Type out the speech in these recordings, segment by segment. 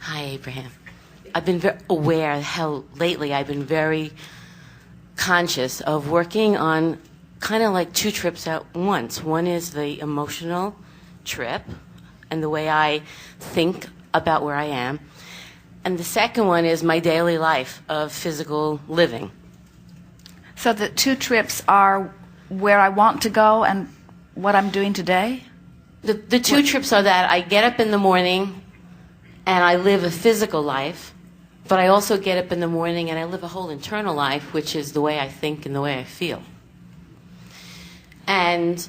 Hi, Abraham. I've been very aware how lately I've been very conscious of working on kind of like two trips at once. One is the emotional trip and the way I think about where I am. And the second one is my daily life of physical living. So the two trips are where I want to go and what I'm doing today? The two trips are that I get up in the morning and I live a physical life, but I also get up in the morning and I live a whole internal life, which is the way I think and the way I feel. And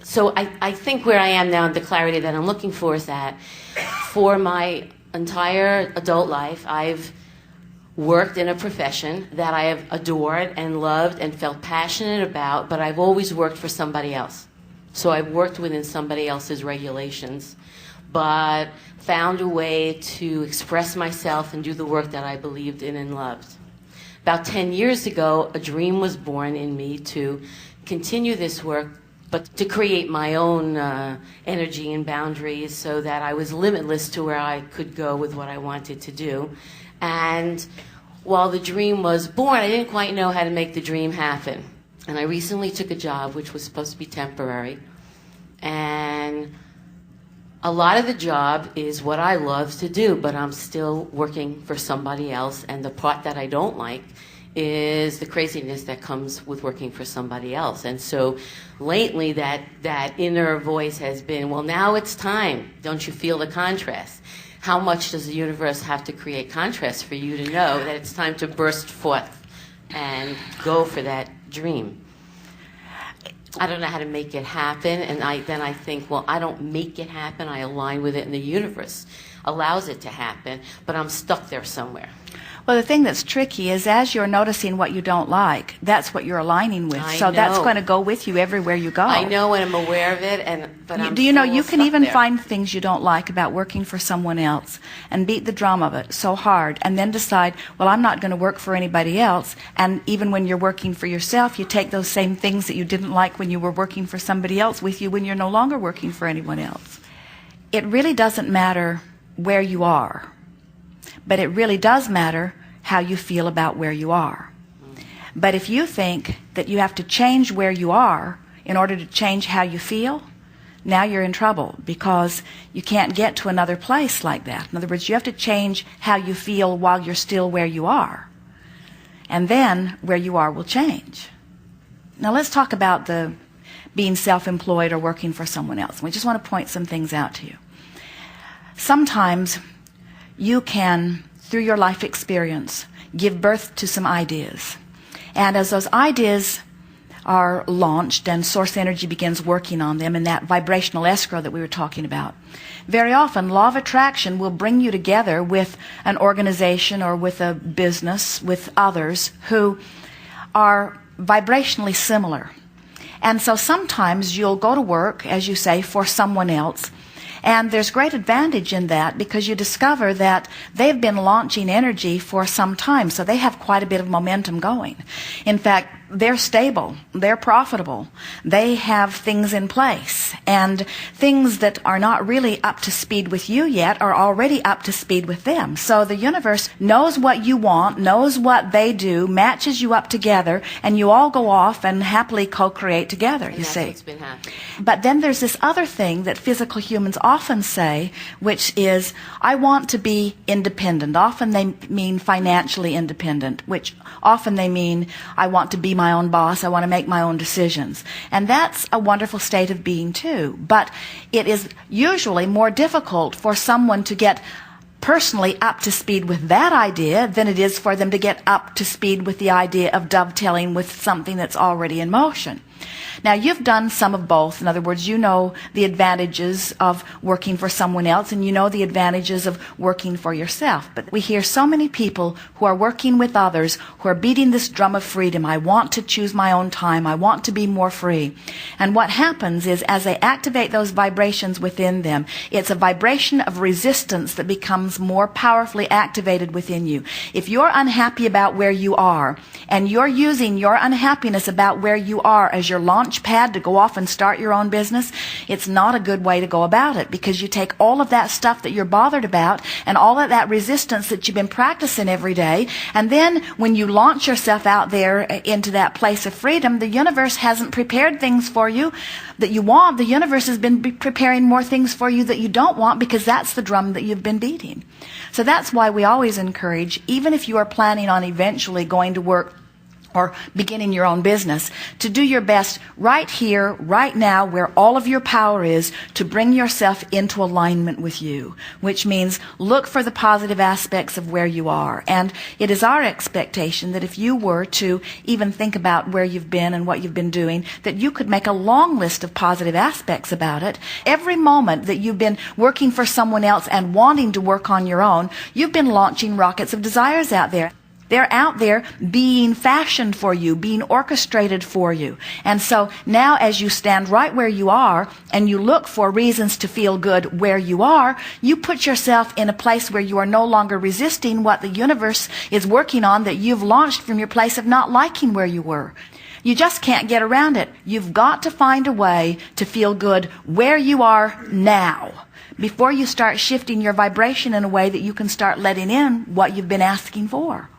so I think where I am now, the clarity that I'm looking for is that for my entire adult life, I've worked in a profession that I have adored and loved and felt passionate about, but I've always worked for somebody else. So I've worked within somebody else's regulations, but found a way to express myself and do the work that I believed in and loved. About 10 years ago, a dream was born in me to continue this work, but to create my own energy and boundaries so that I was limitless to where I could go with what I wanted to do. And while the dream was born, I didn't quite know how to make the dream happen. And I recently took a job which was supposed to be temporary. And a lot of the job is what I love to do, but I'm still working for somebody else. And the part that I don't like is the craziness that comes with working for somebody else. And so lately that inner voice has been, well, now it's time. Don't you feel the contrast? How much does the universe have to create contrast for you to know that it's time to burst forth and go for that dream? I don't know how to make it happen, and then I think, well, I don't make it happen. I align with it, and the universe allows it to happen, but I'm stuck there somewhere. Well, the thing that's tricky is as you're noticing what you don't like, that's what you're aligning with. So that's going to go with you everywhere you go. I know, and I'm aware of it, but I'm do you know you can even there. find things you don't like about working for someone else and beat the drum of it so hard and then decide, well, I'm not going to work for anybody else. And even when you're working for yourself, you take those same things that you didn't like when you were working for somebody else with you when you're no longer working for anyone else. It really doesn't matter where you are, but it really does matter how you feel about where you are. But if you think that you have to change where you are in order to change how you feel, now you're in trouble because you can't get to another place like that. In other words, you have to change how you feel while you're still where you are. And then where you are will change. Now let's talk about the being self-employed or working for someone else. We just want to point some things out to you. Sometimes you can, through your life experience, give birth to some ideas. And as those ideas are launched and source energy begins working on them in that vibrational escrow that we were talking about, very often law of attraction will bring you together with an organization or with a business, with others who are vibrationally similar. And so sometimes you'll go to work, as you say, for someone else. And there's great advantage in that because you discover that they've been launching energy for some time, so they have quite a bit of momentum going. In fact, they're stable, they're profitable, they have things in place, and things that are not really up to speed with you yet are already up to speed with them. So the universe knows what you want, knows what they do, matches you up together, and you all go off and happily co-create together, you see. What's been happening. But then there's this other thing that physical humans often say, which is, I want to be independent. Often they mean financially independent, which often they mean, I want to be my own boss, I want to make my own decisions. And that's a wonderful state of being too. But it is usually more difficult for someone to get personally up to speed with that idea than it is for them to get up to speed with the idea of dovetailing with something that's already in motion. Now, you've done some of both. In other words, you know the advantages of working for someone else, and you know the advantages of working for yourself. But we hear so many people who are working with others who are beating this drum of freedom. I want to choose my own time. I want to be more free. And what happens is, as they activate those vibrations within them, it's a vibration of resistance that becomes more powerfully activated within you. If you're unhappy about where you are, and you're using your unhappiness about where you are as your your launch pad to go off and start your own business, it's not a good way to go about it, because you take all of that stuff that you're bothered about and all of that resistance that you've been practicing every day, and then when you launch yourself out there into that place of freedom, the universe hasn't prepared things for you that you want. The universe has been preparing more things for you that you don't want, because that's the drum that you've been beating. So that's why we always encourage, even if you are planning on eventually going to work or beginning your own business, to do your best right here, right now, where all of your power is, to bring yourself into alignment with you, which means look for the positive aspects of where you are. And it is our expectation that if you were to even think about where you've been and what you've been doing, that you could make a long list of positive aspects about it. Every moment that you've been working for someone else and wanting to work on your own, you've been launching rockets of desires out there. They're out there being fashioned for you, being orchestrated for you. And so now, as you stand right where you are and you look for reasons to feel good where you are, you put yourself in a place where you are no longer resisting what the universe is working on, that you've launched from your place of not liking where you were. You just can't get around it. You've got to find a way to feel good where you are now, before you start shifting your vibration in a way that you can start letting in what you've been asking for.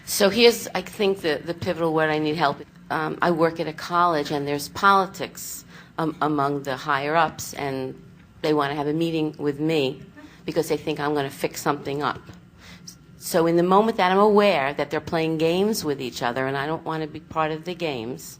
So here's, I think, the pivotal word I need help. I work at a college, and there's politics among the higher-ups, and they want to have a meeting with me because they think I'm going to fix something up. So in the moment that I'm aware that they're playing games with each other and I don't want to be part of the games,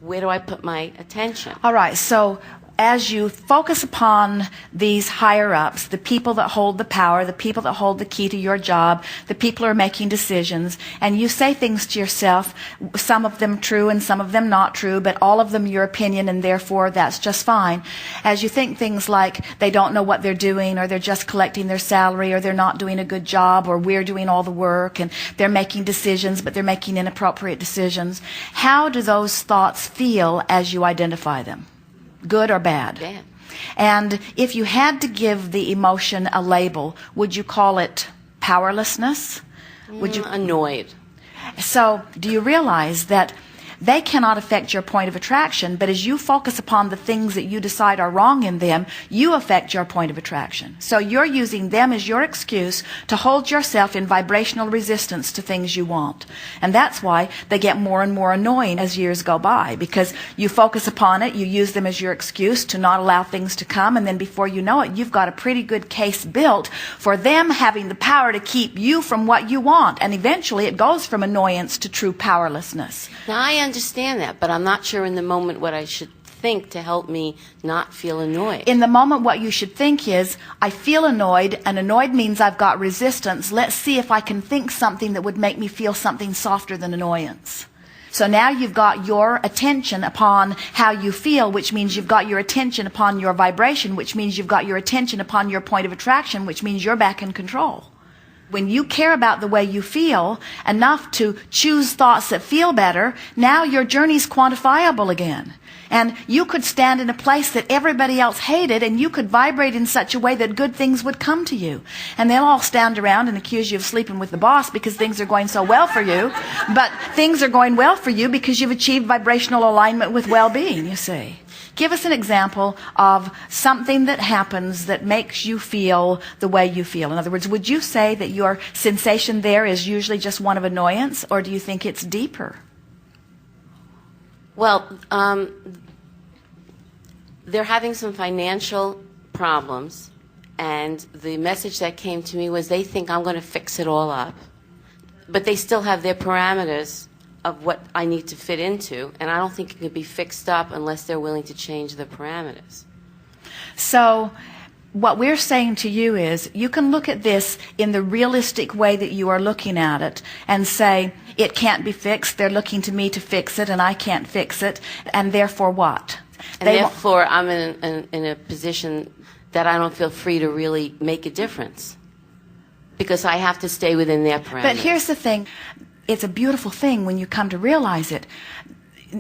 where do I put my attention? All right, so as you focus upon these higher-ups, the people that hold the power, the people that hold the key to your job, the people who are making decisions, and you say things to yourself, some of them true and some of them not true, but all of them your opinion, and therefore that's just fine. As you think things like they don't know what they're doing, or they're just collecting their salary, or they're not doing a good job, or we're doing all the work, and they're making decisions, but they're making inappropriate decisions, how do those thoughts feel as you identify them? Good or bad? Bad. And if you had to give the emotion a label, would you call it powerlessness? Would you? Annoyed. So do you realize that they cannot affect your point of attraction, but as you focus upon the things that you decide are wrong in them, you affect your point of attraction. So you're using them as your excuse to hold yourself in vibrational resistance to things you want. And that's why they get more and more annoying as years go by, because you focus upon it, you use them as your excuse to not allow things to come, and then before you know it, you've got a pretty good case built for them having the power to keep you from what you want. And eventually it goes from annoyance to true powerlessness. Now, I understand that, but I'm not sure in the moment what I should think to help me not feel annoyed. In the moment, what you should think is, I feel annoyed, and annoyed means I've got resistance. Let's see if I can think something that would make me feel something softer than annoyance. So now you've got your attention upon how you feel, which means you've got your attention upon your vibration, which means you've got your attention upon your point of attraction, which means you're back in control. When you care about the way you feel enough to choose thoughts that feel better, now your journey's quantifiable again. And you could stand in a place that everybody else hated, and you could vibrate in such a way that good things would come to you. And they'll all stand around and accuse you of sleeping with the boss because things are going so well for you. But things are going well for you because you've achieved vibrational alignment with well-being, you see. Give us an example of something that happens that makes you feel the way you feel. In other words, would you say that your sensation there is usually just one of annoyance, or do you think it's deeper? Well, they're having some financial problems, and the message that came to me was they think I'm going to fix it all up, but they still have their parameters of what I need to fit into, and I don't think it could be fixed up unless they're willing to change the parameters. So what we're saying to you is, you can look at this in the realistic way that you are looking at it and say, it can't be fixed, they're looking to me to fix it, and I can't fix it, and therefore what? And therefore I'm in a position that I don't feel free to really make a difference, because I have to stay within their parameters. But here's the thing. It's a beautiful thing when you come to realize it.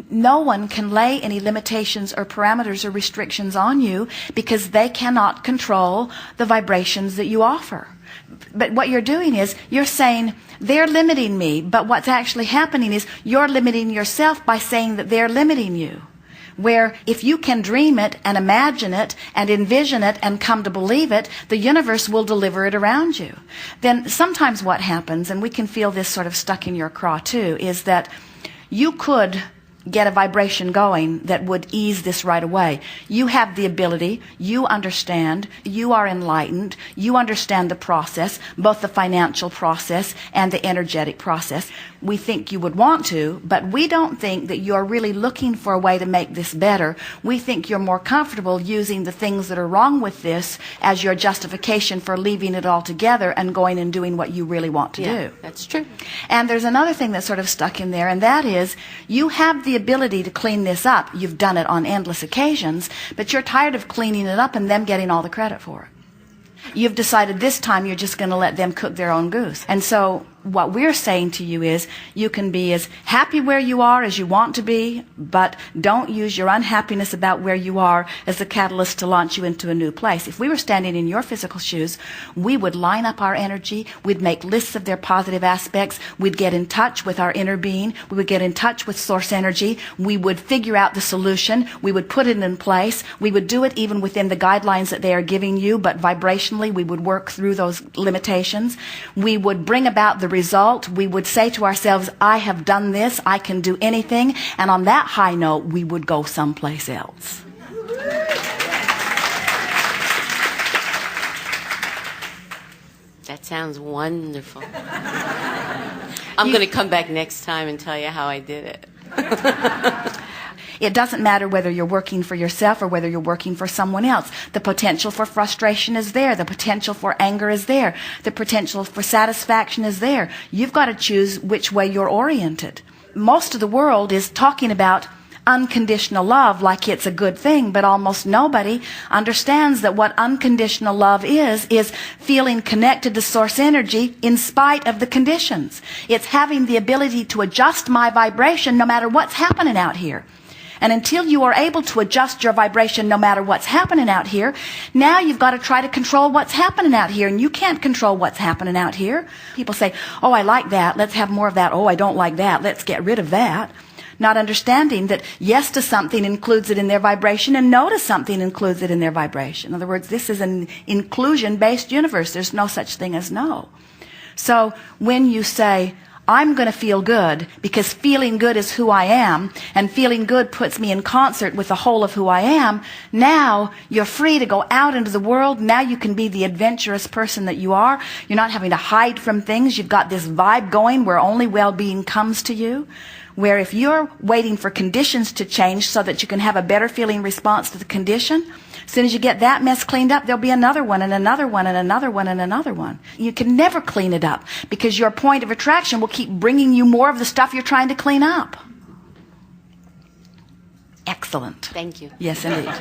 No one can lay any limitations or parameters or restrictions on you, because they cannot control the vibrations that you offer. But what you're doing is you're saying they're limiting me, but what's actually happening is you're limiting yourself by saying that they're limiting you. Where if you can dream it and imagine it and envision it and come to believe it, the universe will deliver it around you. Then sometimes what happens, and we can feel this sort of stuck in your craw too, is that you could get a vibration going that would ease this right away. You have the ability, you understand, you are enlightened, you understand the process, both the financial process and the energetic process. We think you would want to, but we don't think that you're really looking for a way to make this better. We think you're more comfortable using the things that are wrong with this as your justification for leaving it all together and going and doing what you really want to do. That's true. And there's another thing that's sort of stuck in there, and that is you have the ability to clean this up. You've done it on endless occasions, but you're tired of cleaning it up and them getting all the credit for it. You've decided this time you're just going to let them cook their own goose. And so what we're saying to you is you can be as happy where you are as you want to be, but don't use your unhappiness about where you are as the catalyst to launch you into a new place. If we were standing in your physical shoes, we would line up our energy, we'd make lists of their positive aspects, we'd get in touch with our inner being, we would get in touch with source energy, we would figure out the solution, we would put it in place, we would do it even within the guidelines that they are giving you, but vibrationally we would work through those limitations. We would bring about the result. We would say to ourselves, I have done this, I can do anything, and on that high note we would go someplace else. That sounds wonderful. I'm going to come back next time and tell you how I did it. It doesn't matter whether you're working for yourself or whether you're working for someone else. The potential for frustration is there. The potential for anger is there. The potential for satisfaction is there. You've got to choose which way you're oriented. Most of the world is talking about unconditional love like it's a good thing, but almost nobody understands that what unconditional love is feeling connected to source energy in spite of the conditions. It's having the ability to adjust my vibration no matter what's happening out here. And until you are able to adjust your vibration no matter what's happening out here, now you've got to try to control what's happening out here. And you can't control what's happening out here. People say, oh, I like that. Let's have more of that. Oh, I don't like that. Let's get rid of that. Not understanding that yes to something includes it in their vibration and no to something includes it in their vibration. In other words, this is an inclusion-based universe. There's no such thing as no. So when you say, I'm going to feel good because feeling good is who I am, and feeling good puts me in concert with the whole of who I am. Now you're free to go out into the world. Now you can be the adventurous person that you are. You're not having to hide from things. You've got this vibe going where only well-being comes to you. Where if you're waiting for conditions to change so that you can have a better feeling response to the condition, as soon as you get that mess cleaned up, there'll be another one and another one and another one and another one. You can never clean it up because your point of attraction will keep bringing you more of the stuff you're trying to clean up. Excellent. Thank you. Yes, indeed.